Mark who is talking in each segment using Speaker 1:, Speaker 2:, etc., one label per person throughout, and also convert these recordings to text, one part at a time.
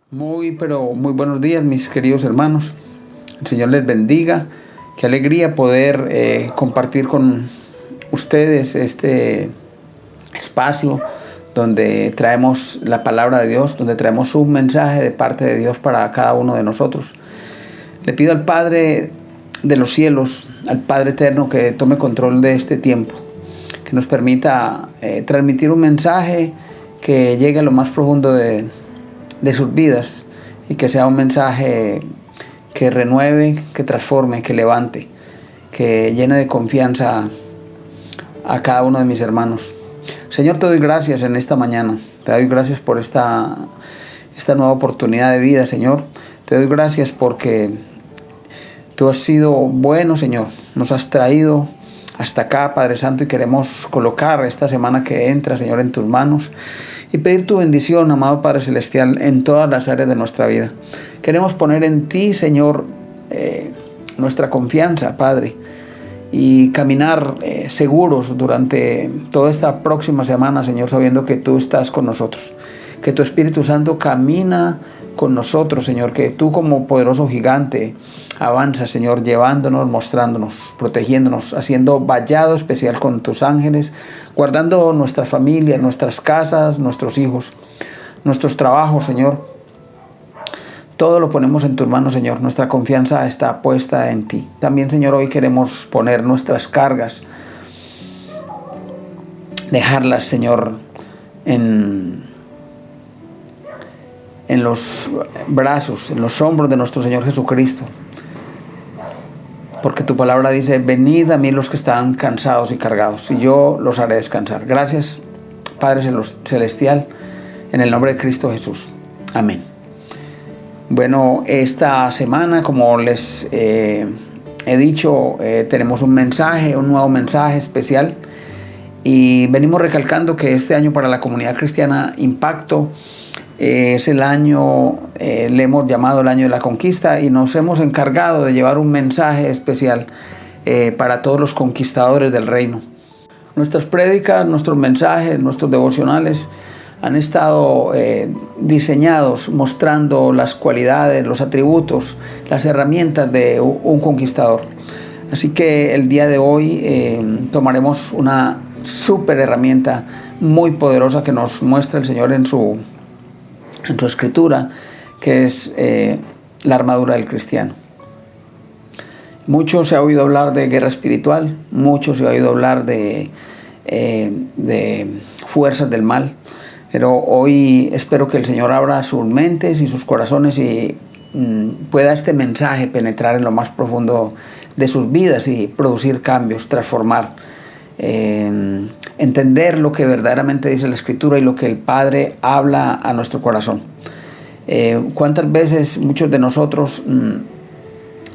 Speaker 1: Pero muy buenos días, mis queridos hermanos. El Señor les bendiga. Qué alegría poder compartir con ustedes este espacio donde traemos la palabra de Dios, donde traemos un mensaje de parte de Dios para cada uno de nosotros. Le pido al Padre de los cielos, al Padre eterno, que tome control de este tiempo, que nos permita transmitir un mensaje que llegue a lo más profundo de sus vidas y que sea un mensaje que renueve, que transforme, que levante, que llene de confianza a cada uno de mis hermanos. Señor, te doy gracias en esta mañana. Te doy gracias por esta nueva oportunidad de vida, Señor. Te doy gracias porque tú has sido bueno, Señor. Nos has traído hasta acá, Padre Santo, y queremos colocar esta semana que entra, Señor, en tus manos y pedir tu bendición, amado Padre Celestial, en todas las áreas de nuestra vida. Queremos poner en ti, Señor, nuestra confianza, Padre, y caminar seguros durante toda esta próxima semana, Señor, sabiendo que tú estás con nosotros, que tu Espíritu Santo camina con nosotros, Señor, que tú como poderoso gigante avanzas, Señor, llevándonos, mostrándonos, protegiéndonos, haciendo vallado especial con tus ángeles, guardando nuestra familia, nuestras casas, nuestros hijos, nuestros trabajos, Señor. Todo lo ponemos en tus manos, Señor. Nuestra confianza está puesta en ti. También, Señor, hoy queremos poner nuestras cargas, dejarlas, Señor, en los brazos, en los hombros de nuestro Señor Jesucristo. Porque tu palabra dice: venid a mí los que están cansados y cargados, y yo los haré descansar. Gracias, Padre Celestial, en el nombre de Cristo Jesús. Amén. Bueno, esta semana, como les he dicho, tenemos un nuevo mensaje especial, y venimos recalcando que este año para la comunidad cristiana Impacto es el año, le hemos llamado el año de la conquista, y nos hemos encargado de llevar un mensaje especial para todos los conquistadores del reino. Nuestras prédicas, nuestros mensajes, nuestros devocionales han estado diseñados mostrando las cualidades, los atributos, las herramientas de un conquistador. Así que el día de hoy tomaremos una súper herramienta muy poderosa que nos muestra el Señor en su escritura, que es la armadura del cristiano. Mucho se ha oído hablar de guerra espiritual, mucho se ha oído hablar de fuerzas del mal, pero hoy espero que el Señor abra sus mentes y sus corazones y pueda este mensaje penetrar en lo más profundo de sus vidas y producir cambios, transformar, entender lo que verdaderamente dice la Escritura y lo que el Padre habla a nuestro corazón. ¿Cuántas veces muchos de nosotros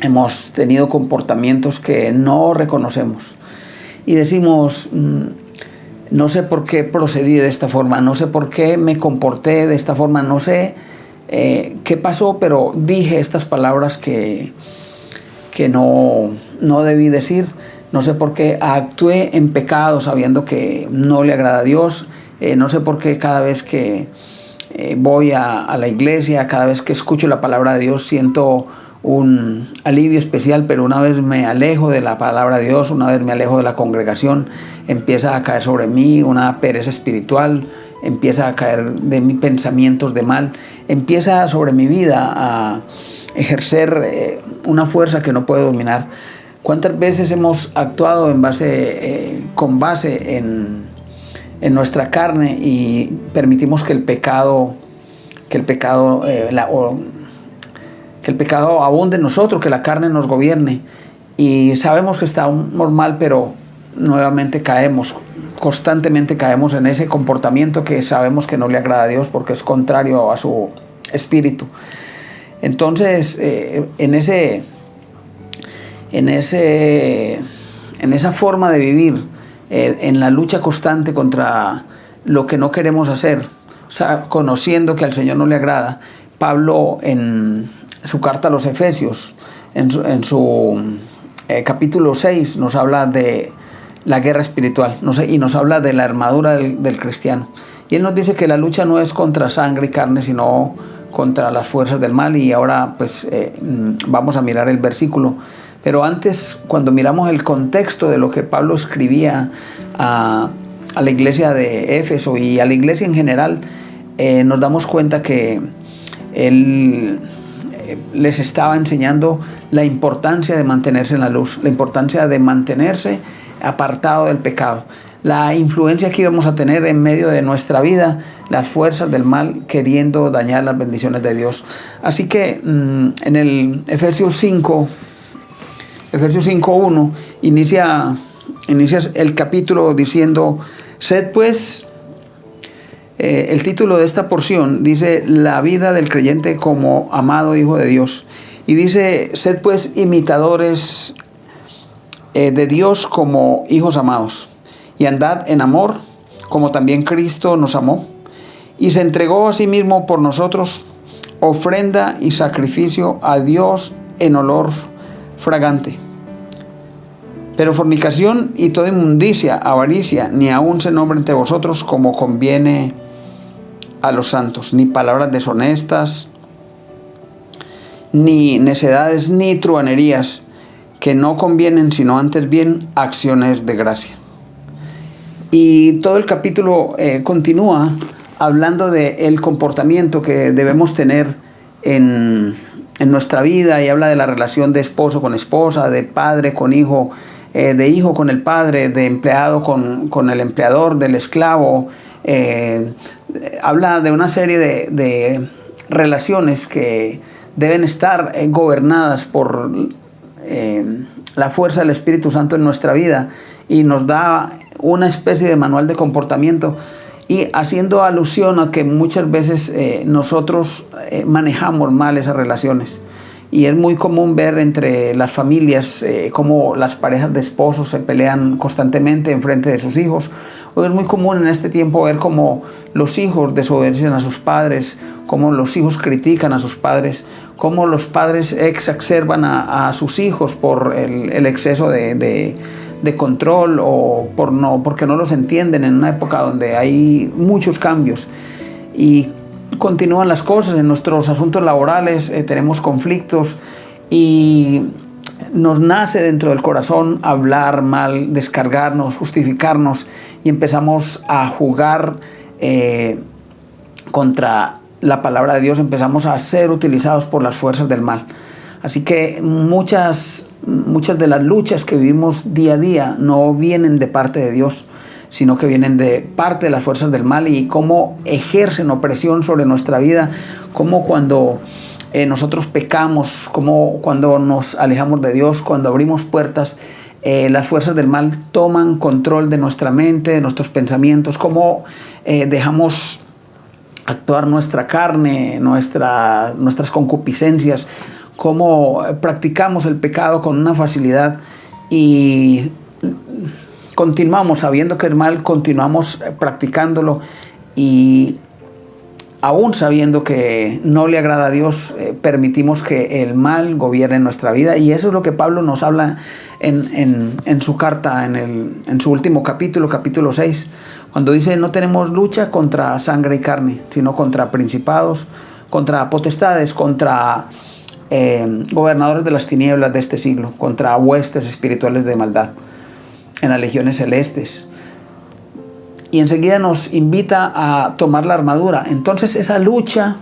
Speaker 1: hemos tenido comportamientos que no reconocemos y decimos: no sé por qué procedí de esta forma, no sé por qué me comporté de esta forma, no sé qué pasó, pero dije estas palabras que no debí decir? No sé por qué actué en pecado sabiendo que no le agrada a Dios. No sé por qué cada vez que voy a la iglesia, cada vez que escucho la palabra de Dios, siento un alivio especial, pero una vez me alejo de la palabra de Dios, una vez me alejo de la congregación, empieza a caer sobre mí una pereza espiritual, empieza a caer de mí pensamientos de mal, empieza sobre mi vida a ejercer una fuerza que no puedo dominar. ¿Cuántas veces hemos actuado con base en nuestra carne y permitimos que el pecado abunde en nosotros, que la carne nos gobierne? Y sabemos que estamos mal, pero nuevamente constantemente caemos en ese comportamiento que sabemos que no le agrada a Dios porque es contrario a su espíritu. Entonces, en esa forma de vivir, en la lucha constante contra lo que no queremos hacer, conociendo que al Señor no le agrada, Pablo en su carta a los Efesios, en su capítulo 6, nos habla de la guerra espiritual, y nos habla de la armadura del cristiano. Y él nos dice que la lucha no es contra sangre y carne, sino contra las fuerzas del mal. Y ahora pues vamos a mirar el versículo. Pero antes, cuando miramos el contexto de lo que Pablo escribía a la iglesia de Éfeso y a la iglesia en general, nos damos cuenta que él les estaba enseñando la importancia de mantenerse en la luz, la importancia de mantenerse apartado del pecado, la influencia que íbamos a tener en medio de nuestra vida, las fuerzas del mal queriendo dañar las bendiciones de Dios. Así que en el Efesios 5:1 inicia el capítulo diciendo: sed pues, el título de esta porción dice la vida del creyente como amado hijo de Dios, y dice: sed pues imitadores de Dios como hijos amados, y andad en amor como también Cristo nos amó y se entregó a sí mismo por nosotros, ofrenda y sacrificio a Dios en olor fragante. Pero fornicación y toda inmundicia, avaricia, ni aun se nombre entre vosotros como conviene a los santos, ni palabras deshonestas, ni necedades, ni truhanerías, que no convienen, sino antes bien acciones de gracia. Y todo el capítulo continúa hablando del comportamiento que debemos tener en nuestra vida, y habla de la relación de esposo con esposa, de padre con hijo, de hijo con el padre, de empleado con el empleador, del esclavo. Habla de una serie de relaciones que deben estar gobernadas por la fuerza del Espíritu Santo en nuestra vida, y nos da una especie de manual de comportamiento, y haciendo alusión a que muchas veces nosotros manejamos mal esas relaciones. Y es muy común ver entre las familias cómo las parejas de esposos se pelean constantemente en frente de sus hijos. O es muy común en este tiempo ver cómo los hijos desobedecen a sus padres, cómo los hijos critican a sus padres, cómo los padres exacerban a sus hijos por el exceso de control, o porque no los entienden en una época donde hay muchos cambios. Y continúan las cosas en nuestros asuntos laborales, tenemos conflictos, y nos nace dentro del corazón hablar mal, descargarnos, justificarnos, y empezamos a jugar contra la palabra de Dios, empezamos a ser utilizados por las fuerzas del mal. Así que muchas de las luchas que vivimos día a día no vienen de parte de Dios, sino que vienen de parte de las fuerzas del mal, y cómo ejercen opresión sobre nuestra vida, cómo cuando nosotros pecamos, cómo cuando nos alejamos de Dios, cuando abrimos puertas, las fuerzas del mal toman control de nuestra mente, de nuestros pensamientos, cómo dejamos actuar nuestra carne, nuestras concupiscencias, cómo practicamos el pecado con una facilidad, y continuamos sabiendo que es mal, continuamos practicándolo, y aún sabiendo que no le agrada a Dios, permitimos que el mal gobierne nuestra vida. Y eso es lo que Pablo nos habla en su carta, en su último capítulo 6, cuando dice: no tenemos lucha contra sangre y carne, sino contra principados, contra potestades, contra gobernadores de las tinieblas de este siglo, contra huestes espirituales de maldad en las legiones celestes. Y enseguida nos invita a tomar la armadura. Entonces esa lucha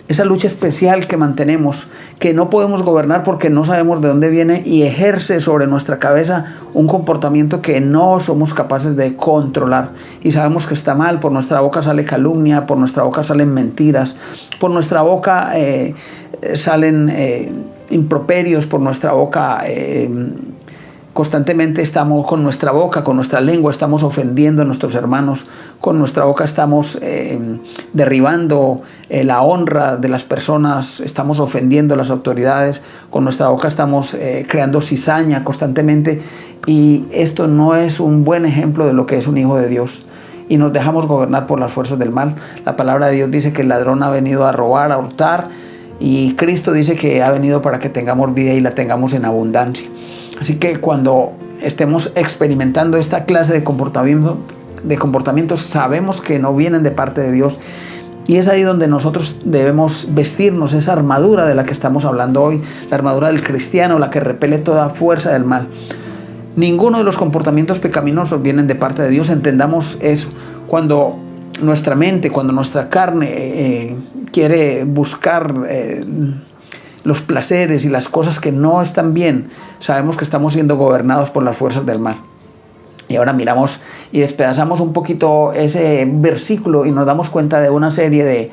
Speaker 1: especial que mantenemos, que no podemos gobernar porque no sabemos de dónde viene, y ejerce sobre nuestra cabeza un comportamiento que no somos capaces de controlar, y sabemos que está mal. Por nuestra boca sale calumnia, por nuestra boca salen mentiras, por nuestra boca salen improperios, por nuestra boca constantemente estamos con nuestra boca, con nuestra lengua, estamos ofendiendo a nuestros hermanos. Con nuestra boca estamos derribando la honra de las personas, estamos ofendiendo a las autoridades. Con nuestra boca estamos creando cizaña constantemente, y esto no es un buen ejemplo de lo que es un hijo de Dios. Y nos dejamos gobernar por las fuerzas del mal. La palabra de Dios dice que el ladrón ha venido a robar, a hurtar, y Cristo dice que ha venido para que tengamos vida y la tengamos en abundancia. Así que cuando estemos experimentando esta clase de comportamientos, sabemos que no vienen de parte de Dios, Y es ahí donde nosotros debemos vestirnos esa armadura de la que estamos hablando hoy, la armadura del cristiano, la que repele toda fuerza del mal. Ninguno de los comportamientos pecaminosos vienen de parte de Dios, entendamos eso. Cuando nuestra mente, cuando nuestra carne quiere buscar los placeres y las cosas que no están bien, sabemos que estamos siendo gobernados por las fuerzas del mal. Y ahora miramos y despedazamos un poquito ese versículo y nos damos cuenta de una serie de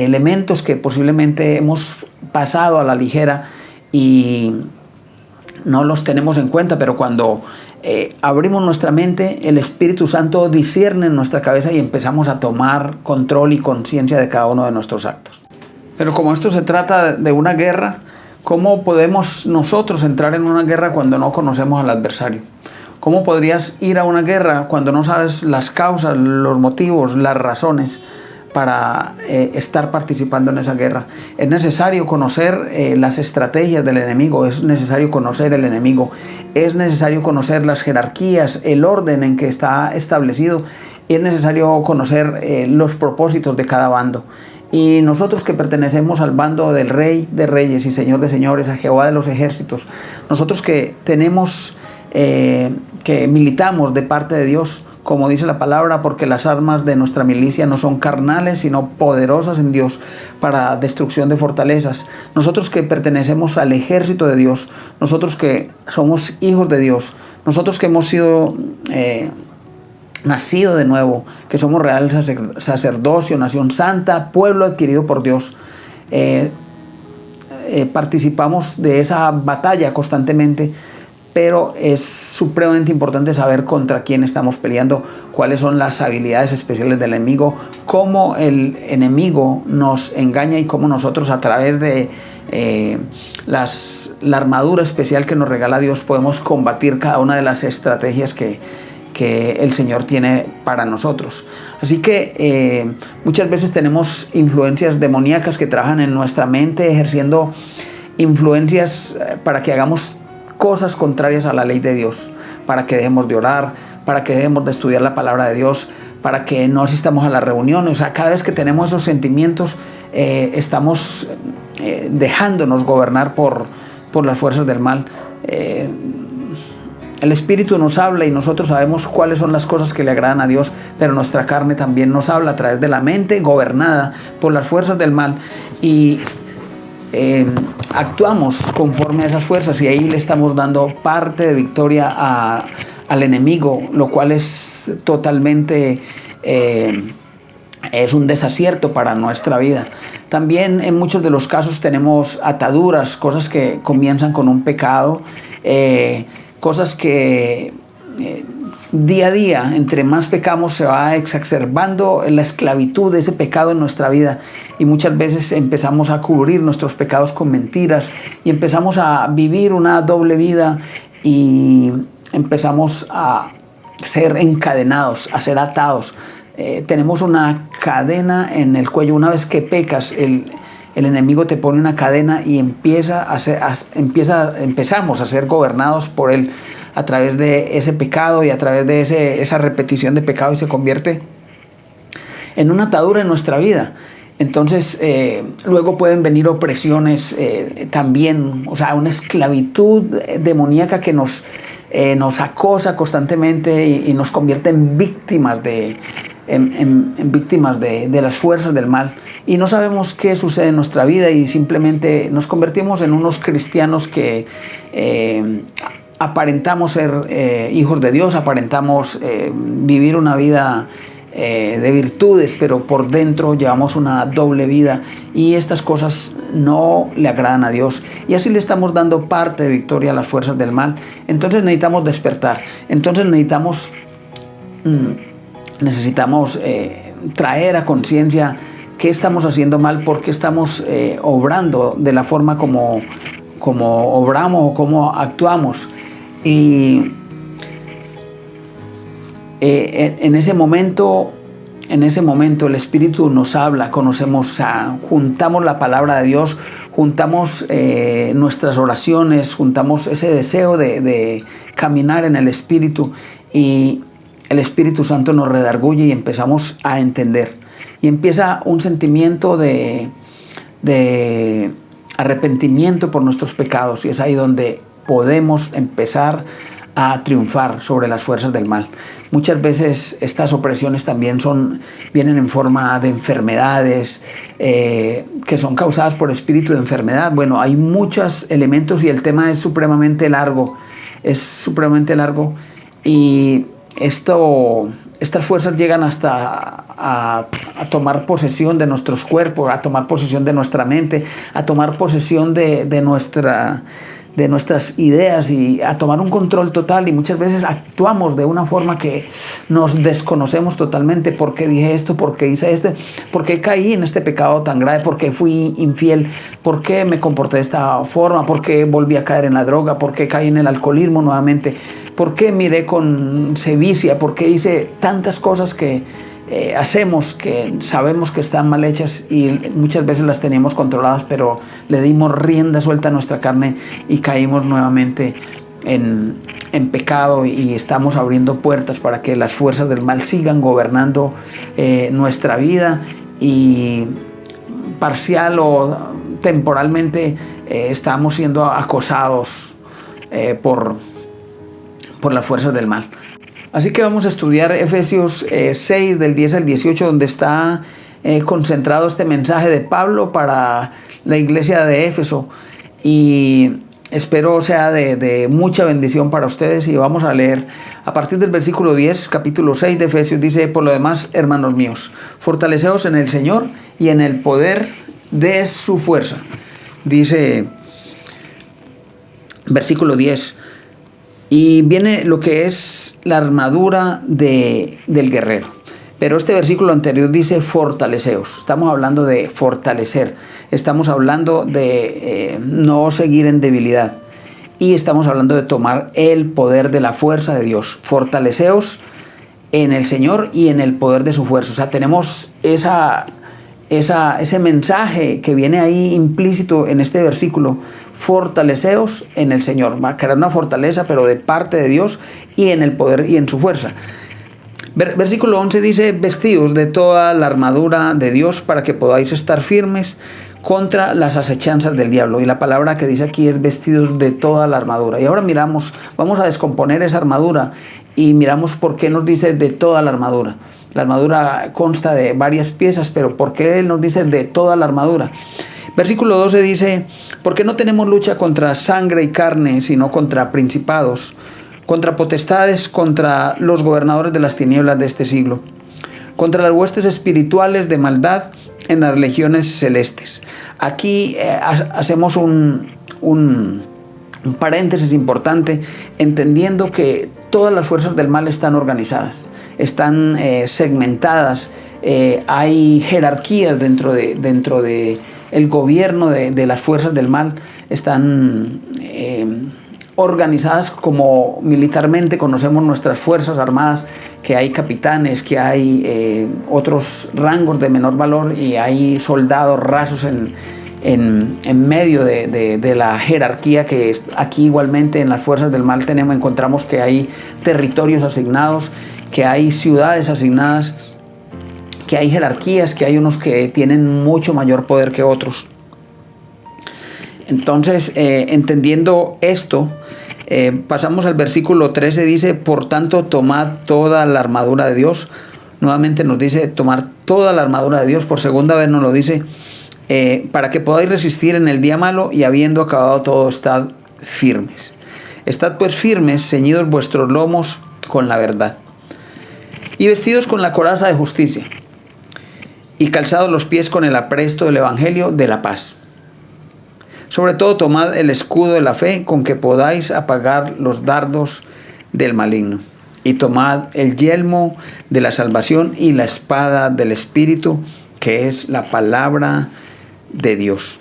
Speaker 1: elementos que posiblemente hemos pasado a la ligera y no los tenemos en cuenta, pero cuando abrimos nuestra mente, el Espíritu Santo discierne en nuestra cabeza y empezamos a tomar control y conciencia de cada uno de nuestros actos. Pero como esto se trata de una guerra, ¿cómo podemos nosotros entrar en una guerra cuando no conocemos al adversario? ¿Cómo podrías ir a una guerra cuando no sabes las causas, los motivos, las razones para estar participando en esa guerra? Es necesario conocer las estrategias del enemigo, es necesario conocer el enemigo, es necesario conocer las jerarquías, el orden en que está establecido, y es necesario conocer los propósitos de cada bando. Y nosotros que pertenecemos al bando del Rey de Reyes y Señor de Señores, a Jehová de los ejércitos, nosotros que tenemos, que militamos de parte de Dios, como dice la palabra, porque las armas de nuestra milicia no son carnales, sino poderosas en Dios para destrucción de fortalezas. Nosotros que pertenecemos al ejército de Dios, nosotros que somos hijos de Dios, nosotros que hemos sido nacido de nuevo, que somos real sacerdocio, nación santa, pueblo adquirido por Dios, participamos de esa batalla constantemente, pero es supremamente importante saber contra quién estamos peleando, cuáles son las habilidades especiales del enemigo, cómo el enemigo nos engaña y cómo nosotros a través de la armadura especial que nos regala Dios podemos combatir cada una de las estrategias que el Señor tiene para nosotros. Así que muchas veces tenemos influencias demoníacas que trabajan en nuestra mente, ejerciendo influencias para que hagamos cosas contrarias a la ley de Dios, para que dejemos de orar, para que dejemos de estudiar la palabra de Dios, para que no asistamos a las reuniones. O sea, cada vez que tenemos esos sentimientos, estamos dejándonos gobernar por las fuerzas del mal. El Espíritu nos habla y nosotros sabemos cuáles son las cosas que le agradan a Dios, pero nuestra carne también nos habla a través de la mente gobernada por las fuerzas del mal, y actuamos conforme a esas fuerzas, y ahí le estamos dando parte de victoria al enemigo, lo cual es totalmente es un desacierto para nuestra vida. También en muchos de los casos tenemos ataduras, cosas que comienzan con un pecado, cosas que día a día, entre más pecamos, se va exacerbando la esclavitud de ese pecado en nuestra vida, y muchas veces empezamos a cubrir nuestros pecados con mentiras y empezamos a vivir una doble vida y empezamos a ser encadenados, a ser atados. Tenemos una cadena en el cuello. Una vez que pecas, el enemigo te pone una cadena y empezamos a ser gobernados por él a través de ese pecado y a través de esa repetición de pecado, y se convierte en una atadura en nuestra vida. Entonces luego pueden venir opresiones también, o sea, una esclavitud demoníaca que nos acosa constantemente y nos convierte en víctimas víctimas de las fuerzas del mal, y no sabemos qué sucede en nuestra vida, y simplemente nos convertimos en unos cristianos que aparentamos ser hijos de Dios, aparentamos vivir una vida de virtudes, pero por dentro llevamos una doble vida, y estas cosas no le agradan a Dios, y así le estamos dando parte de victoria a las fuerzas del mal. Entonces necesitamos despertar, entonces necesitamos traer a conciencia qué estamos haciendo mal, por qué estamos obrando de la forma como obramos o como actuamos. Y en ese momento el Espíritu nos habla, juntamos la palabra de Dios, juntamos nuestras oraciones, juntamos ese deseo de caminar en el Espíritu, y el Espíritu Santo nos redarguye y empezamos a entender y empieza un sentimiento de arrepentimiento por nuestros pecados, y es ahí donde podemos empezar a triunfar sobre las fuerzas del mal. Muchas veces estas opresiones también vienen en forma de enfermedades que son causadas por espíritu de enfermedad. Bueno, hay muchos elementos y el tema es supremamente largo. Y estas fuerzas llegan hasta a tomar posesión de nuestros cuerpos, a tomar posesión de nuestra mente, a tomar posesión de nuestras ideas y a tomar un control total, y muchas veces actuamos de una forma que nos desconocemos totalmente. ¿Por qué dije esto? ¿Por qué hice esto? ¿Por qué caí en este pecado tan grave? ¿Por qué fui infiel? ¿Por qué me comporté de esta forma? ¿Por qué volví a caer en la droga? ¿Por qué caí en el alcoholismo nuevamente? ¿Por qué miré con sevicia? ¿Por qué hice tantas cosas que hacemos, que sabemos que están mal hechas y muchas veces las teníamos controladas, pero le dimos rienda suelta a nuestra carne y caímos nuevamente en pecado, y estamos abriendo puertas para que las fuerzas del mal sigan gobernando nuestra vida, y parcial o temporalmente estamos siendo acosados por las fuerzas del mal. Así que vamos a estudiar Efesios 6 del 10 al 18, donde está concentrado este mensaje de Pablo para la iglesia de Éfeso, y espero sea de mucha bendición para ustedes. Y vamos a leer a partir del versículo 10, capítulo 6 de Efesios. Dice: por lo demás, hermanos míos, fortaleceos en el Señor y en el poder de su fuerza. Dice versículo 10, y viene lo que es la armadura del guerrero. Pero este versículo anterior dice fortaleceos. Estamos hablando de fortalecer. Estamos hablando de no seguir en debilidad. Y estamos hablando de tomar el poder de la fuerza de Dios. Fortaleceos en el Señor y en el poder de su fuerza. O sea, tenemos ese mensaje que viene ahí implícito en este versículo. Fortaleceos en el Señor. Va a crear una fortaleza, pero de parte de Dios, y en el poder y en su fuerza. Versículo 11 dice: vestidos de toda la armadura de Dios para que podáis estar firmes contra las acechanzas del diablo. Y la palabra que dice aquí es vestidos de toda la armadura. Y ahora vamos a descomponer esa armadura y miramos por qué nos dice de toda la armadura. La armadura consta de varias piezas, pero ¿por qué Él nos dice de toda la armadura? Versículo 12 dice: porque no tenemos lucha contra sangre y carne, sino contra principados, contra potestades, contra los gobernadores de las tinieblas de este siglo, contra las huestes espirituales de maldad en las regiones celestes. Aquí hacemos un paréntesis importante, entendiendo que todas las fuerzas del mal están organizadas, están segmentadas, hay jerarquías dentro de el gobierno de las fuerzas del mal. Están organizadas como militarmente conocemos nuestras fuerzas armadas, que hay capitanes, que hay otros rangos de menor valor, y hay soldados rasos en medio de la jerarquía, que aquí igualmente en las fuerzas del mal encontramos que hay territorios asignados, que hay ciudades asignadas, que hay jerarquías, que hay unos que tienen mucho mayor poder que otros. Entonces, entendiendo esto, pasamos al versículo 13, dice: por tanto, tomad toda la armadura de Dios. Nuevamente nos dice tomar toda la armadura de Dios, por segunda vez nos lo dice, para que podáis resistir en el día malo, y habiendo acabado todo, estad firmes. Estad pues firmes, ceñidos vuestros lomos con la verdad, y vestidos con la coraza de justicia, y calzados los pies con el apresto del evangelio de la paz. Sobre todo, tomad el escudo de la fe, con que podáis apagar los dardos del maligno. Y tomad el yelmo de la salvación y la espada del Espíritu, que es la palabra de Dios.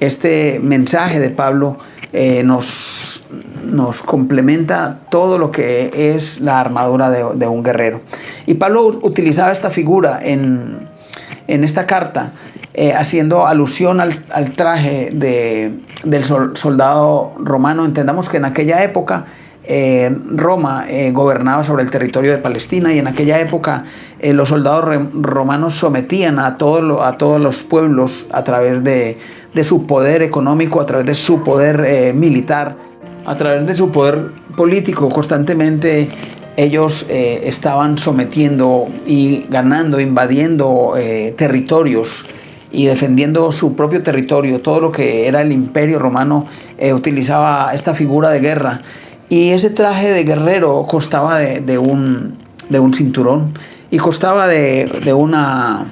Speaker 1: Este mensaje de Pablo nos complementa todo lo que es la armadura de un guerrero. Y Pablo utilizaba esta figura en esta carta, haciendo alusión al traje del soldado romano. Entendamos que en aquella época Roma gobernaba sobre el territorio de Palestina, y en aquella época los soldados romanos sometían a todos los pueblos a través de su poder económico, a través de su poder militar, a través de su poder político. Constantemente ellos estaban sometiendo y ganando, invadiendo territorios y defendiendo su propio territorio. Todo lo que era el imperio romano utilizaba esta figura de guerra, y ese traje de guerrero constaba de un cinturón, y constaba de una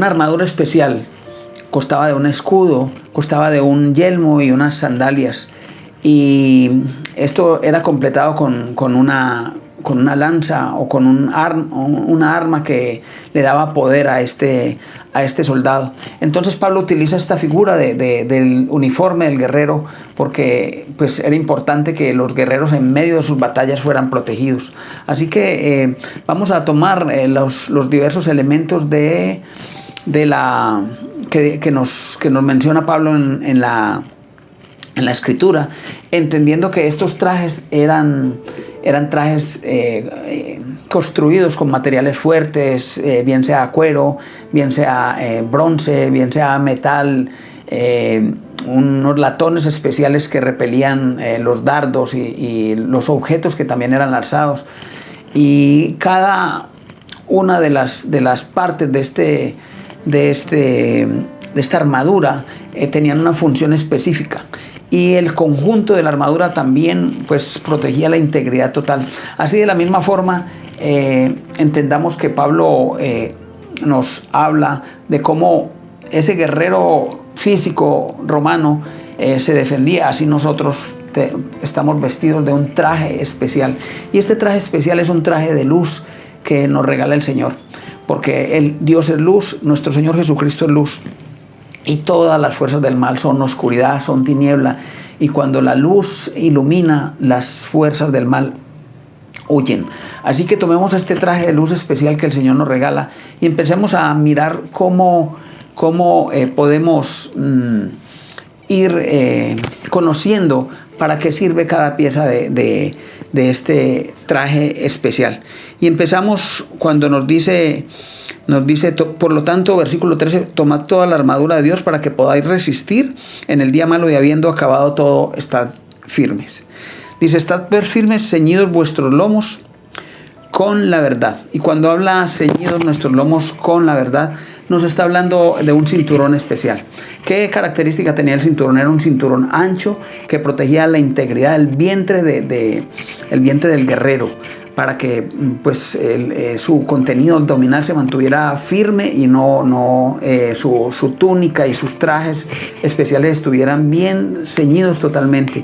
Speaker 1: armadura especial, constaba de un escudo, constaba de un yelmo y unas sandalias, y esto era completado con una lanza o con una arma que le daba poder a este soldado. Entonces Pablo utiliza esta figura del uniforme del guerrero, porque pues era importante que los guerreros en medio de sus batallas fueran protegidos. Así que vamos a tomar los diversos elementos que nos menciona Pablo en la escritura, entendiendo que estos trajes eran trajes construidos con materiales fuertes, bien sea cuero, bien sea bronce, bien sea metal, unos latones especiales que repelían los dardos y los objetos que también eran lanzados. Y cada una de las partes de esta armadura tenían una función específica. Y el conjunto de la armadura también pues protegía la integridad total. Así, de la misma forma, entendamos que Pablo nos habla de cómo ese guerrero físico romano se defendía. Así nosotros estamos vestidos de un traje especial, y este traje especial es un traje de luz que nos regala el Señor, porque Dios es luz, nuestro Señor Jesucristo es luz, y todas las fuerzas del mal son oscuridad, son tiniebla, y cuando la luz ilumina, las fuerzas del mal huyen. Así que tomemos este traje de luz especial que el Señor nos regala y empecemos a mirar cómo podemos ir conociendo para qué sirve cada pieza de este traje especial. Y empezamos cuando nos dice, por lo tanto, versículo 13, tomad toda la armadura de Dios para que podáis resistir en el día malo, y habiendo acabado todo, estad firmes. Dice, estad firmes, ceñidos vuestros lomos con la verdad. Y cuando habla ceñidos nuestros lomos con la verdad, nos está hablando de un cinturón especial. ¿Qué característica tenía el cinturón? Era un cinturón ancho que protegía la integridad del vientre el vientre del guerrero, para que pues su contenido abdominal se mantuviera firme y su túnica y sus trajes especiales estuvieran bien ceñidos totalmente.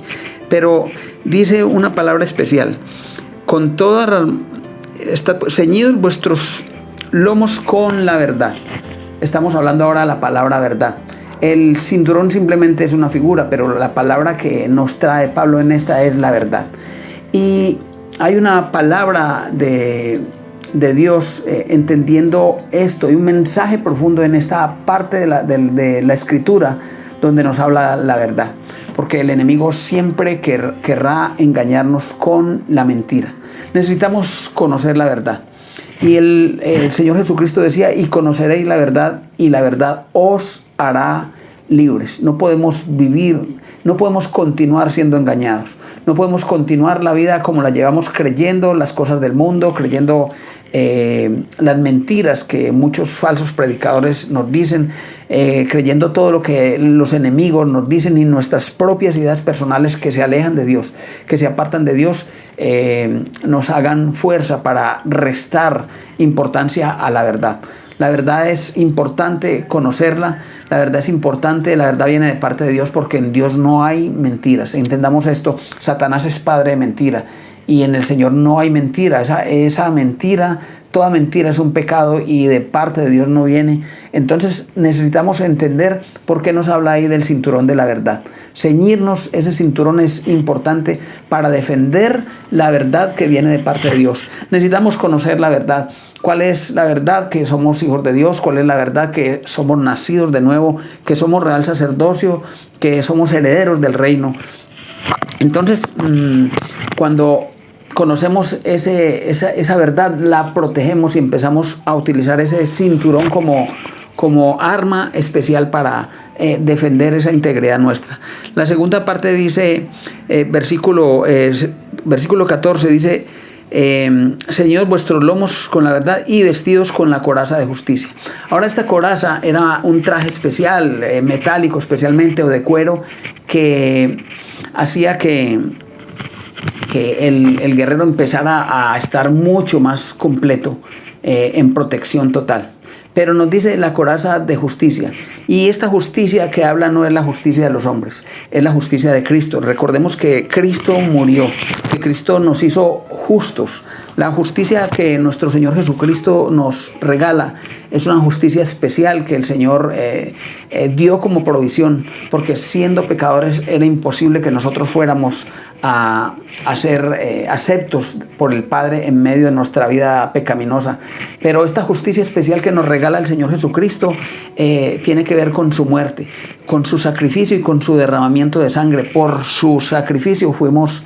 Speaker 1: Pero dice una palabra especial: con toda ceñidos vuestros lomos con la verdad. Estamos hablando ahora de la palabra verdad. El cinturón simplemente es una figura, pero la palabra que nos trae Pablo en esta es la verdad. Y hay una palabra de Dios entendiendo esto, y un mensaje profundo en esta parte de la escritura donde nos habla la verdad, porque el enemigo siempre querrá engañarnos con la mentira. Necesitamos conocer la verdad. Y el Señor Jesucristo decía, y conoceréis la verdad, y la verdad os hará libres. No podemos vivir, no podemos continuar siendo engañados. No podemos continuar la vida como la llevamos, creyendo las cosas del mundo, creyendo las mentiras que muchos falsos predicadores nos dicen, creyendo todo lo que los enemigos nos dicen, y nuestras propias ideas personales que se alejan de Dios, que se apartan de Dios, nos hagan fuerza para restar importancia a la verdad. La verdad es importante conocerla, la verdad es importante, la verdad viene de parte de Dios, porque en Dios no hay mentiras. Entendamos esto: Satanás es padre de mentira, y en el Señor no hay mentira. Esa mentira, toda mentira es un pecado, y de parte de Dios no viene. Entonces necesitamos entender por qué nos habla ahí del cinturón de la verdad. Ceñirnos ese cinturón es importante para defender la verdad que viene de parte de Dios. Necesitamos conocer la verdad. ¿Cuál es la verdad? Que somos hijos de Dios. ¿Cuál es la verdad? Que somos nacidos de nuevo, que somos real sacerdocio, que somos herederos del reino. Entonces, cuando conocemos esa verdad, la protegemos y empezamos a utilizar ese cinturón como arma especial para defender esa integridad nuestra. La segunda parte dice, versículo 14 dice, ceñidos vuestros lomos con la verdad y vestidos con la coraza de justicia. Ahora, esta coraza era un traje especial, metálico especialmente, o de cuero, que hacía que el guerrero empezara a estar mucho más completo, en protección total. Pero nos dice la coraza de justicia. Y esta justicia que habla no es la justicia de los hombres, es la justicia de Cristo. Recordemos que Cristo murió, que Cristo nos hizo justos. La justicia que nuestro Señor Jesucristo nos regala es una justicia especial que el Señor dio como provisión, porque siendo pecadores era imposible que nosotros fuéramos a ser aceptos por el Padre en medio de nuestra vida pecaminosa. Pero esta justicia especial que nos regala el Señor Jesucristo tiene que ver con su muerte, con su sacrificio y con su derramamiento de sangre. Por su sacrificio fuimos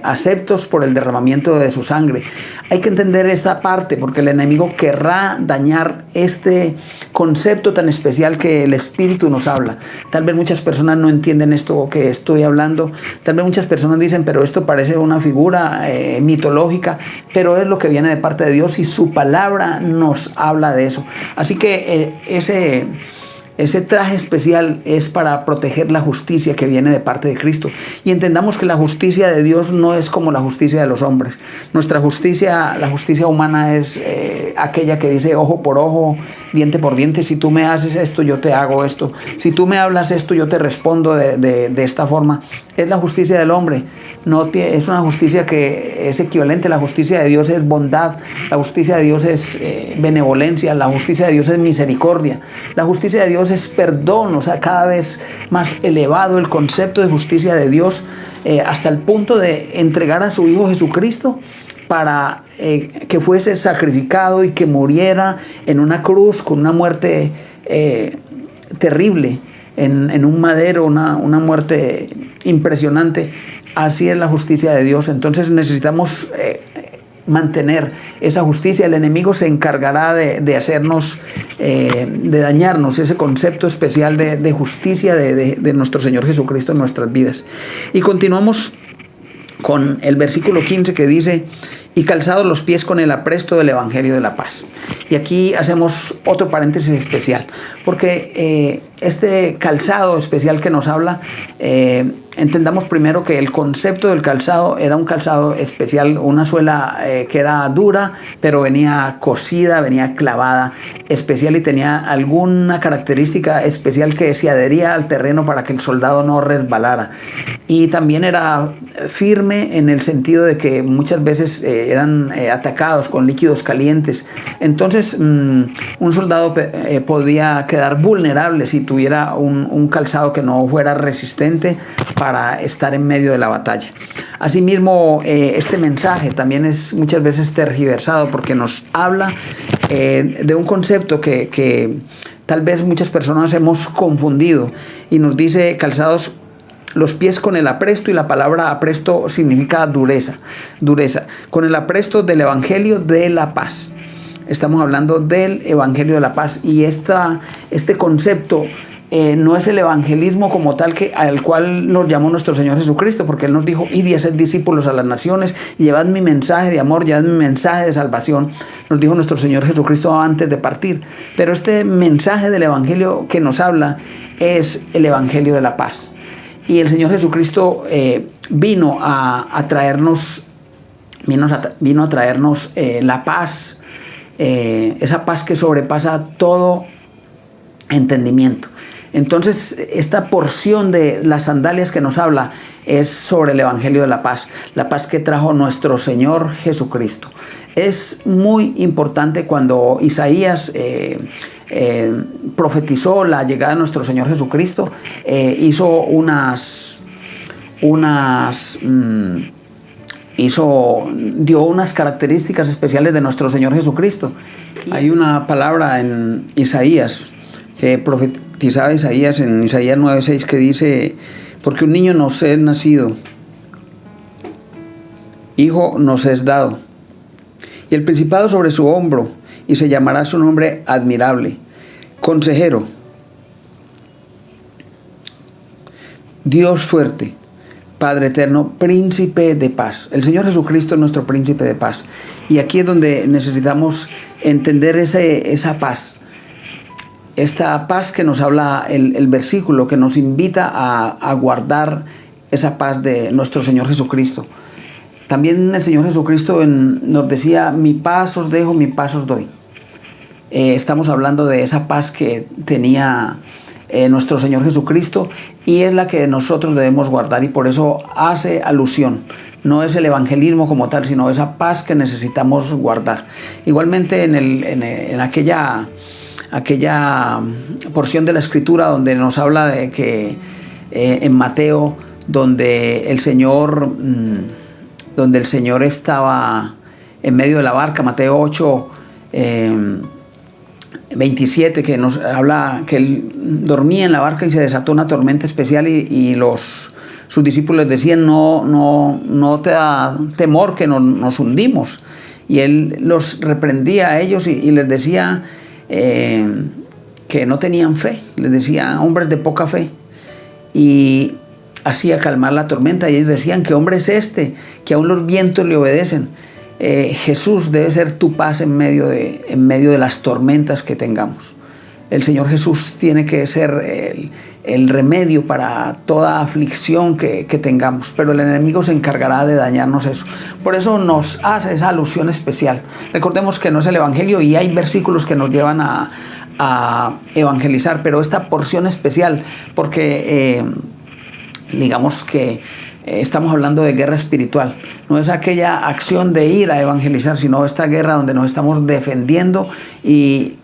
Speaker 1: aceptos por el derramamiento de su sangre. Hay que entender esta parte porque el enemigo querrá dañar este concepto tan especial que el Espíritu nos habla. Tal vez muchas personas no entienden esto que estoy hablando. Tal vez muchas personas dicen, pero esto parece una figura mitológica, pero es lo que viene de parte de Dios y su palabra nos habla de eso. Así que ese traje especial es para proteger la justicia que viene de parte de Cristo. Y entendamos que la justicia de Dios no es como la justicia de los hombres. Nuestra justicia, la justicia humana es aquella que dice ojo por ojo, diente por diente. Si tú me haces esto, yo te hago esto. Si tú me hablas esto, yo te respondo de esta forma. Es la justicia del hombre. Es una justicia que es equivalente. La justicia de Dios es bondad. La justicia de Dios es benevolencia. La justicia de Dios es misericordia. La justicia de Dios es perdón. O sea, cada vez más elevado el concepto de justicia de Dios, hasta el punto de entregar a su Hijo Jesucristo para que fuese sacrificado y que muriera en una cruz con una muerte terrible, en un madero, una muerte impresionante. Así es la justicia de Dios. Entonces necesitamos mantener esa justicia. El enemigo se encargará de hacernos, de dañarnos ese concepto especial de justicia de nuestro Señor Jesucristo en nuestras vidas. Y continuamos con el versículo 15 que dice, y calzados los pies con el apresto del Evangelio de la paz. Y aquí hacemos otro paréntesis especial, porque este calzado especial que nos habla, entendamos primero que el concepto del calzado era un calzado especial, una suela que era dura, pero venía cosida, venía clavada, especial, y tenía alguna característica especial que se adhería al terreno para que el soldado no resbalara. Y también era firme en el sentido de que muchas veces eran atacados con líquidos calientes. Entonces un soldado podía quedar vulnerable si tuviera un calzado que no fuera resistente para estar en medio de la batalla. Asimismo, este mensaje también es muchas veces tergiversado porque nos habla de un concepto que tal vez muchas personas hemos confundido, y nos dice calzados los pies con el apresto, y la palabra apresto significa dureza, con el apresto del Evangelio de la paz. Estamos hablando del Evangelio de la paz, y este concepto no es el evangelismo como tal al cual nos llamó nuestro Señor Jesucristo, porque Él nos dijo, id y haced discípulos a las naciones, y llevad mi mensaje de amor, llevad mi mensaje de salvación, nos dijo nuestro Señor Jesucristo antes de partir. Pero este mensaje del Evangelio que nos habla es el Evangelio de la paz. Y el Señor Jesucristo vino a traernos la paz, esa paz que sobrepasa todo entendimiento. Entonces, esta porción de las sandalias que nos habla es sobre el Evangelio de la paz que trajo nuestro Señor Jesucristo. Es muy importante cuando Isaías profetizó la llegada de nuestro Señor Jesucristo, dio unas características especiales de nuestro Señor Jesucristo. Hay una palabra en Isaías que profetizaba Isaías en Isaías 9:6 que dice, Porque un niño nos es nacido, hijo nos es dado, y el principado sobre su hombro, y se llamará su nombre admirable, consejero, Dios fuerte, Padre eterno, príncipe de paz. El Señor Jesucristo es nuestro príncipe de paz. Y aquí es donde necesitamos entender esa paz. Esta paz que nos habla el versículo, que nos invita a guardar esa paz de nuestro Señor Jesucristo. También el Señor Jesucristo nos decía: mi paz os dejo, mi paz os doy. Estamos hablando de esa paz que tenía nuestro Señor Jesucristo, y es la que nosotros debemos guardar, y por eso hace alusión. No es el evangelismo como tal, sino esa paz que necesitamos guardar. Igualmente en aquella porción de la Escritura donde nos habla de que en Mateo, donde el Señor estaba en medio de la barca, Mateo 8, 27, que nos habla que él dormía en la barca y se desató una tormenta especial, y sus discípulos decían: no te da temor que nos hundimos. Y él los reprendía a ellos y les decía que no tenían fe. Les decía: hombres de poca fe. Y hacía calmar la tormenta, y ellos decían: ¿qué hombre es este que aún los vientos le obedecen? Jesús debe ser tu paz en medio de las tormentas que tengamos. El Señor Jesús tiene que ser el remedio para toda aflicción que tengamos, pero el enemigo se encargará de dañarnos eso. Por eso nos hace esa alusión especial. Recordemos que no es el evangelio, y hay versículos que nos llevan a evangelizar, pero esta porción especial, porque digamos que estamos hablando de guerra espiritual. No es aquella acción de ir a evangelizar, sino esta guerra donde nos estamos defendiendo y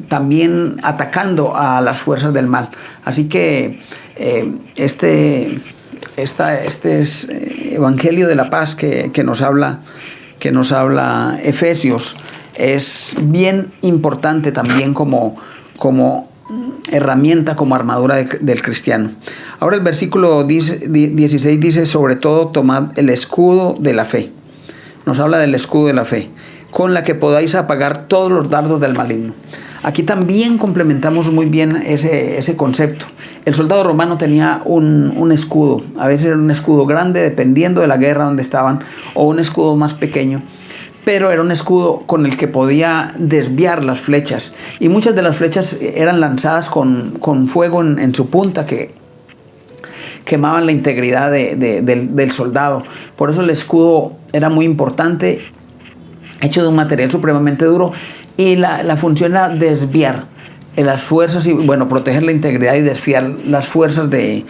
Speaker 1: también atacando a las fuerzas del mal. Así que este es evangelio de la paz que nos habla Efesios. Es bien importante también como herramienta, como armadura del cristiano. Ahora el versículo 16 dice: sobre todo tomad el escudo de la fe. Nos habla del escudo de la fe, con la que podáis apagar todos los dardos del maligno. Aquí también complementamos muy bien ese concepto. El soldado romano tenía un escudo, a veces era un escudo grande dependiendo de la guerra donde estaban, o un escudo más pequeño, pero era un escudo con el que podía desviar las flechas, y muchas de las flechas eran lanzadas con fuego en su punta, que quemaban la integridad del soldado. Por eso el escudo era muy importante, hecho de un material supremamente duro, y la función era desviar las fuerzas y proteger la integridad y desviar las fuerzas del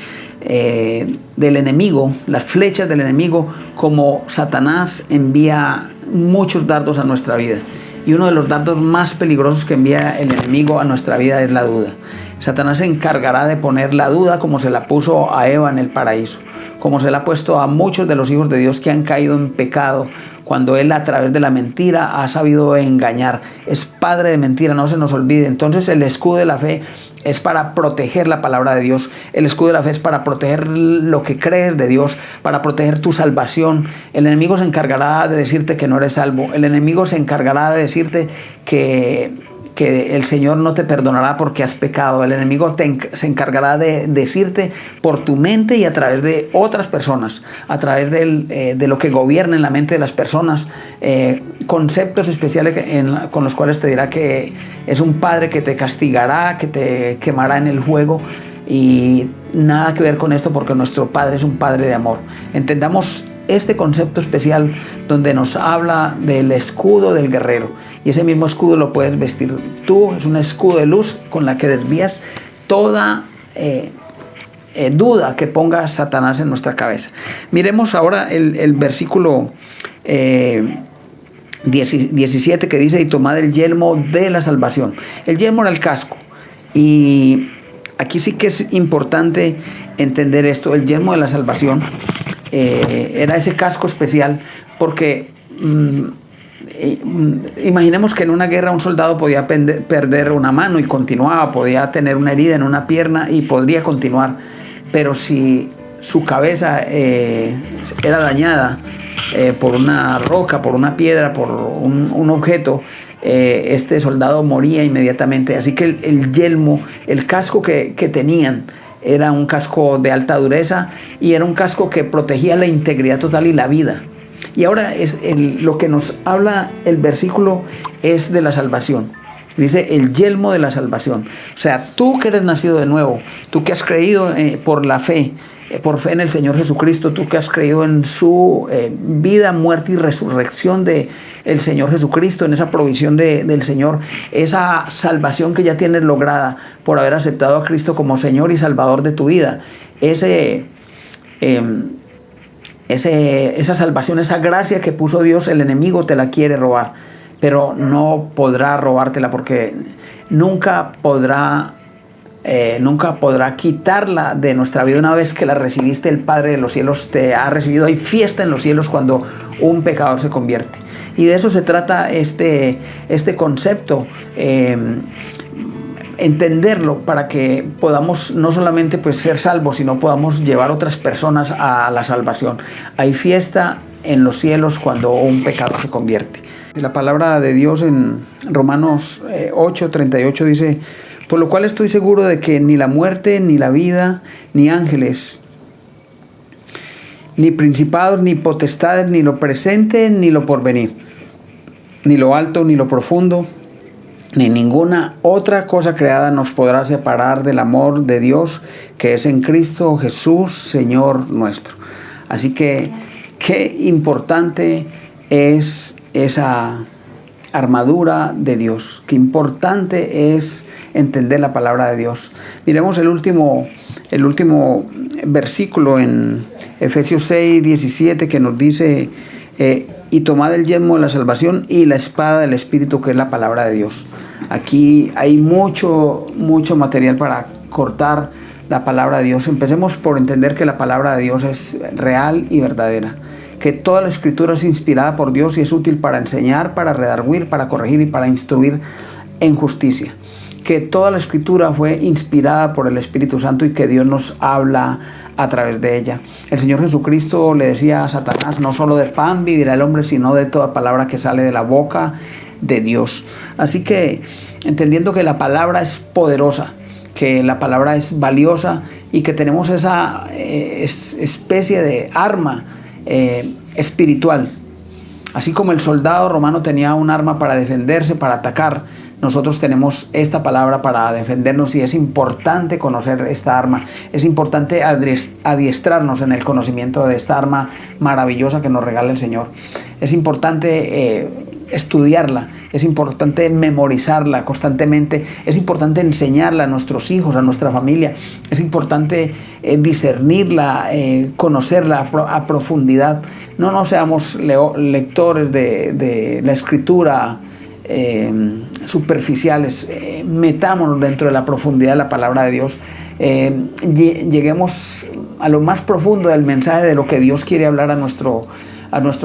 Speaker 1: enemigo, las flechas del enemigo, como Satanás envía muchos dardos a nuestra vida. Y uno de los dardos más peligrosos que envía el enemigo a nuestra vida es la duda. Satanás se encargará de poner la duda, como se la puso a Eva en el paraíso, como se la ha puesto a muchos de los hijos de Dios que han caído en pecado, cuando él a través de la mentira ha sabido engañar. Es padre de mentira, no se nos olvide. Entonces el escudo de la fe es para proteger la palabra de Dios. El escudo de la fe es para proteger lo que crees de Dios, para proteger tu salvación. El enemigo se encargará de decirte que no eres salvo. El enemigo se encargará de decirte que el Señor no te perdonará porque has pecado. El enemigo se encargará de decirte por tu mente y a través de otras personas, a través de lo que gobierna en la mente de las personas, conceptos especiales con los cuales te dirá que es un padre que te castigará, que te quemará en el fuego, y nada que ver con esto, porque nuestro Padre es un Padre de amor. Entendamos este concepto especial donde nos habla del escudo del guerrero, y ese mismo escudo lo puedes vestir tú. Es un escudo de luz con la que desvías toda duda que ponga Satanás en nuestra cabeza. Miremos ahora el versículo 17, que dice: y tomad el yelmo de la salvación. El yelmo era el casco, y aquí sí que es importante entender esto. El yelmo de la salvación era ese casco especial, porque imaginemos que en una guerra un soldado podía perder una mano y continuaba, podía tener una herida en una pierna y podría continuar, pero si su cabeza era dañada por una roca, por una piedra, por un objeto, este soldado moría inmediatamente. Así que el yelmo, el casco que tenían, era un casco de alta dureza y era un casco que protegía la integridad total y la vida. Y ahora lo que nos habla el versículo es de la salvación. Dice el yelmo de la salvación. O sea, tú que eres nacido de nuevo, tú que has creído por la fe, por fe en el Señor Jesucristo, tú que has creído en su vida, muerte y resurrección de el Señor Jesucristo, en esa provisión del Señor, esa salvación que ya tienes lograda por haber aceptado a Cristo como Señor y Salvador de tu vida, esa salvación, esa gracia que puso Dios, el enemigo te la quiere robar, pero no podrá robártela porque nunca podrá quitarla de nuestra vida. Una vez que la recibiste, el Padre de los cielos te ha recibido. Hay fiesta en los cielos cuando un pecador se convierte. Y de eso se trata este concepto, entenderlo para que podamos no solamente pues ser salvos, sino podamos llevar otras personas a la salvación. Hay fiesta en los cielos cuando un pecador se convierte. La palabra de Dios en Romanos 8:38 dice: por lo cual estoy seguro de que ni la muerte, ni la vida, ni ángeles, ni principados, ni potestades, ni lo presente, ni lo porvenir, ni lo alto, ni lo profundo, ni ninguna otra cosa creada nos podrá separar del amor de Dios que es en Cristo Jesús, Señor nuestro. Así que qué importante es esa armadura de Dios, qué importante es entender la palabra de Dios. Miremos el último versículo en Efesios 6:17 que nos dice: y tomad el yelmo de la salvación y la espada del Espíritu, que es la palabra de Dios. Aquí hay mucho material para cortar la palabra de Dios. Empecemos por entender que la palabra de Dios es real y verdadera, que toda la escritura es inspirada por Dios y es útil para enseñar, para redarguir, para corregir y para instruir en justicia. Que toda la escritura fue inspirada por el Espíritu Santo y que Dios nos habla a través de ella. El Señor Jesucristo le decía a Satanás: no solo de pan vivirá el hombre, sino de toda palabra que sale de la boca de Dios. Así que, entendiendo que la palabra es poderosa, que la palabra es valiosa y que tenemos esa especie de arma espiritual, así como el soldado romano tenía un arma para defenderse, para atacar, nosotros tenemos esta palabra para defendernos, y es importante conocer esta arma. Es importante adiestrarnos en el conocimiento de esta arma maravillosa que nos regala el Señor. Es importante estudiarla, es importante memorizarla constantemente, es importante enseñarla a nuestros hijos, a nuestra familia, es importante discernirla, conocerla a profundidad. No seamos lectores de la escritura superficiales, metámonos dentro de la profundidad de la palabra de Dios, lleguemos a lo más profundo del mensaje de lo que Dios quiere hablar a nuestro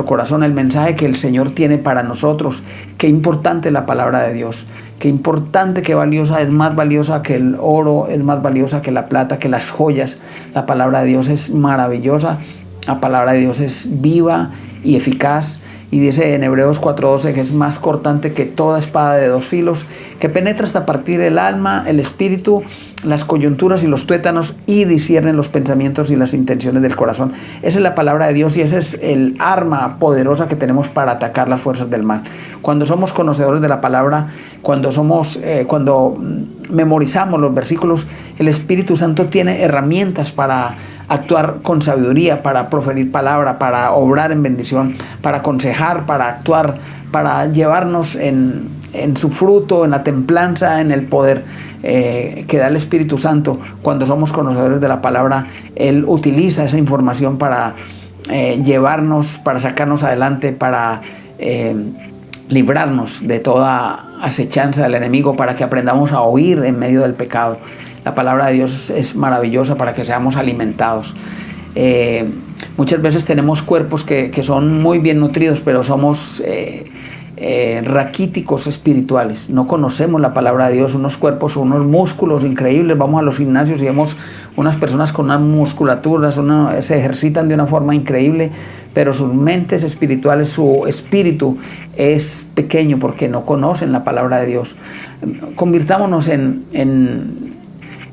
Speaker 1: corazón, el mensaje que el Señor tiene para nosotros. Qué importante la palabra de Dios, qué importante, qué valiosa, es más valiosa que el oro, es más valiosa que la plata, que las joyas. La palabra de Dios es maravillosa, la palabra de Dios es viva y eficaz. Y dice en Hebreos 4:12 que es más cortante que toda espada de dos filos, que penetra hasta partir el alma, el espíritu, las coyunturas y los tuétanos, y disciernen los pensamientos y las intenciones del corazón. Esa es la palabra de Dios, y ese es el arma poderosa que tenemos para atacar las fuerzas del mal. Cuando somos conocedores de la palabra, cuando memorizamos los versículos, el Espíritu Santo tiene herramientas para actuar con sabiduría, para proferir palabra, para obrar en bendición, para aconsejar, para actuar, para llevarnos en su fruto, en la templanza, en el poder que da el Espíritu Santo. Cuando somos conocedores de la palabra, Él utiliza esa información para llevarnos, para sacarnos adelante, para librarnos de toda acechanza del enemigo, para que aprendamos a oír en medio del pecado. La palabra de Dios es maravillosa para que seamos alimentados. Muchas veces tenemos cuerpos que son muy bien nutridos, pero somos raquíticos espirituales. No conocemos la palabra de Dios, unos cuerpos, unos músculos increíbles. Vamos a los gimnasios y vemos unas personas con unas musculaturas, se ejercitan de una forma increíble, pero sus mentes espirituales, su espíritu es pequeño porque no conocen la palabra de Dios. Convirtámonos en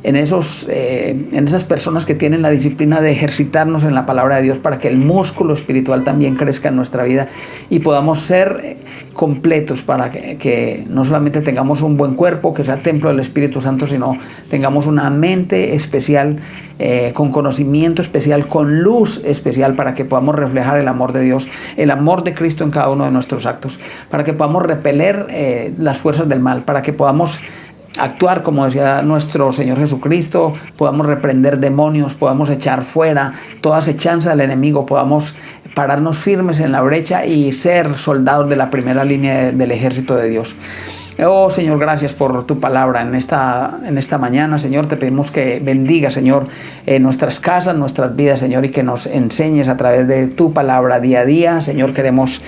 Speaker 1: esas personas que tienen la disciplina de ejercitarnos en la palabra de Dios para que el músculo espiritual también crezca en nuestra vida y podamos ser completos, para que no solamente tengamos un buen cuerpo que sea templo del Espíritu Santo, sino tengamos una mente especial, con conocimiento especial, con luz especial, para que podamos reflejar el amor de Dios, el amor de Cristo en cada uno de nuestros actos, para que podamos repeler las fuerzas del mal, para que podamos actuar como decía nuestro Señor Jesucristo, podamos reprender demonios, podamos echar fuera toda acechanza del enemigo, podamos pararnos firmes en la brecha y ser soldados de la primera línea del ejército de Dios. Oh Señor, gracias por tu palabra en esta mañana, Señor. Te pedimos que bendiga, Señor, nuestras casas, nuestras vidas, Señor, y que nos enseñes a través de tu palabra día a día. Señor, queremos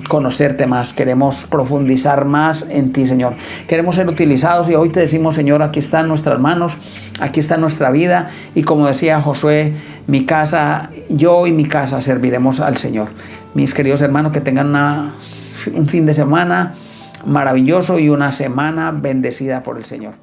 Speaker 1: conocerte más, queremos profundizar más en ti, Señor. Queremos ser utilizados y hoy te decimos, Señor, aquí están nuestras manos, aquí está nuestra vida, y como decía Josué, mi casa, yo y mi casa serviremos al Señor. Mis queridos hermanos, que tengan un fin de semana maravilloso y una semana bendecida por el Señor.